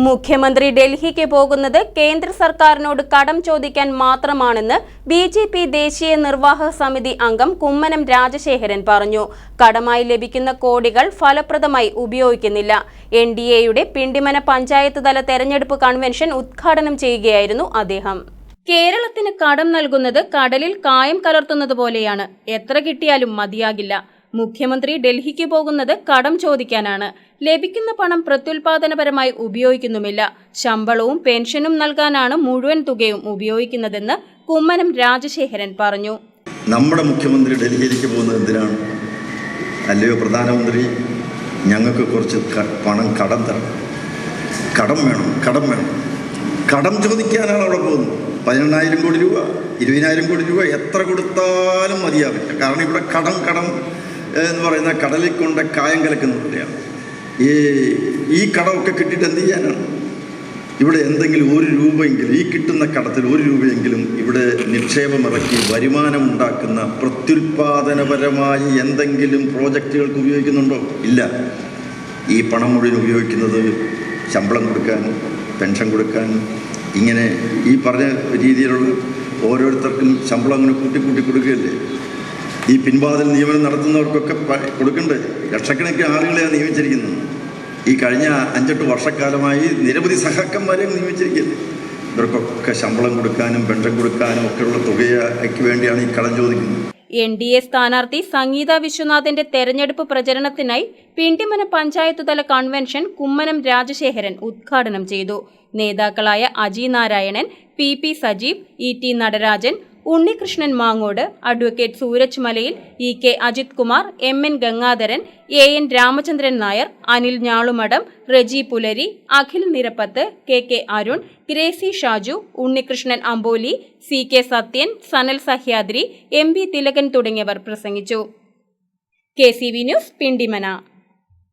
മുഖ്യമന്ത്രി ഡൽഹിക്ക് പോകുന്നത് കേന്ദ്ര സർക്കാരിനോട് കടം ചോദിക്കാൻ മാത്രമാണെന്ന് ബിജെപി ദേശീയ നിർവാഹക സമിതി അംഗം കുമ്മനം രാജശേഖരൻ പറഞ്ഞു. കടമായി ലഭിക്കുന്ന കോടികൾ ഫലപ്രദമായി ഉപയോഗിക്കുന്നില്ല. എൻഡിഎയുടെ പിണ്ടിമന പഞ്ചായത്ത് തല തെരഞ്ഞെടുപ്പ് കൺവെൻഷൻ ഉദ്ഘാടനം ചെയ്യുകയായിരുന്നു അദ്ദേഹം. കേരളത്തിന് കടം നൽകുന്നത് കടലിൽ കായം കലർത്തുന്നത് പോലെയാണ്. എത്ര കിട്ടിയാലും മതിയാകില്ല. മുഖ്യമന്ത്രി ഡൽഹിക്ക് പോകുന്നത് കടം ചോദിക്കാനാണ്. ലഭിക്കുന്ന പണം പ്രത്യുൽപാദനപരമായി ഉപയോഗിക്കുന്നുമില്ല. ശമ്പളവും പെൻഷനും നൽകാനാണ് മുഴുവൻ തുകയും ഉപയോഗിക്കുന്നതെന്ന് കുമ്മനം രാജശേഖരൻ പറഞ്ഞു. നമ്മുടെ മുഖ്യമന്ത്രി ഡൽഹിയിലേക്ക് പോകുന്നത് എന്തിനാണ്? അല്ലയോ പ്രധാനമന്ത്രി, ഞങ്ങൾക്ക് കുറച്ച് പണം കടം തരണം. കടം വേണം. കടം ചോദിക്കാനാണ് അവിടെ പോകുന്നത്. 18,000 കോടി രൂപ, 20,000 കോടി രൂപ എത്ര കൊടുത്താലും മതിയാവില്ല. കാരണം ഇവിടെ കടം എന്ന് പറയുന്ന കടലിൽ കൊണ്ട് കായം കലക്കുന്നവരെയാണ്. ഈ കടമൊക്കെ കിട്ടിയിട്ട് എന്ത് ചെയ്യാനാണ്? ഇവിടെ എന്തെങ്കിലും 1 രൂപയെങ്കിലും, ഈ കിട്ടുന്ന കടത്തിൽ 1 രൂപയെങ്കിലും ഇവിടെ നിക്ഷേപമിറക്കി വരുമാനം ഉണ്ടാക്കുന്ന പ്രത്യുൽപാദനപരമായി എന്തെങ്കിലും പ്രോജക്റ്റുകൾക്ക് ഉപയോഗിക്കുന്നുണ്ടോ? ഇല്ല. ഈ പണം മുഴുവൻ ഉപയോഗിക്കുന്നത് ശമ്പളം കൊടുക്കാനും പെൻഷൻ കൊടുക്കാനും, ഇങ്ങനെ ഈ പറഞ്ഞ രീതിയിലുള്ള ഓരോരുത്തർക്കും ശമ്പളം അങ്ങനെ കൂട്ടി കൊടുക്കുകയല്ലേ. ഈ പിൻവാതിൽ നിയമനം നടത്തുന്നവർക്കൊക്കെ കൊടുക്കണ്ടേ? ലക്ഷക്കണക്കിന് ആളുകളെയാണ് നിയമിച്ചിരിക്കുന്നത്. ഈ കഴിഞ്ഞ 5-8 വർഷക്കാലമായി നിരവധി സഹാക്കന്മാരെയും നിയമിച്ചിരിക്കുന്നത്. ഇവർക്കൊക്കെ ശമ്പളം കൊടുക്കാനും പെൻഷൻ കൊടുക്കാനും ഒക്കെയുള്ള തുകയ്ക്ക് വേണ്ടിയാണ് ഈ കടം ചോദിക്കുന്നത്. എൻഡിഎ സ്ഥാനാർത്ഥി സംഗീത വിശ്വനാഥിന്റെ തെരഞ്ഞെടുപ്പ് പ്രചരണത്തിനായി പിണ്ടിമന പഞ്ചായത്ത് തല കൺവെൻഷൻ കുമ്മനം രാജശേഖരൻ ഉദ്ഘാടനം ചെയ്തു. നേതാക്കളായ Aji Narayanan, P Sajeev, E T Natarajan, Unnikrishnan Mangode, advocate Sooraj Malayil, E K Ajith Kumar, N Gangadharan, N Ramachandran Nair, Anil Njalumadam, Reji Pulari, Akhil Nirappath, K Arun, Gracy Shaju, Unnikrishnan Ambolly, CK Sathyan, Sanal Sahyadri, MB Thilakan തുടങ്ങിയവർ പ്രസംഗിച്ചു. KCV news, Pindimana.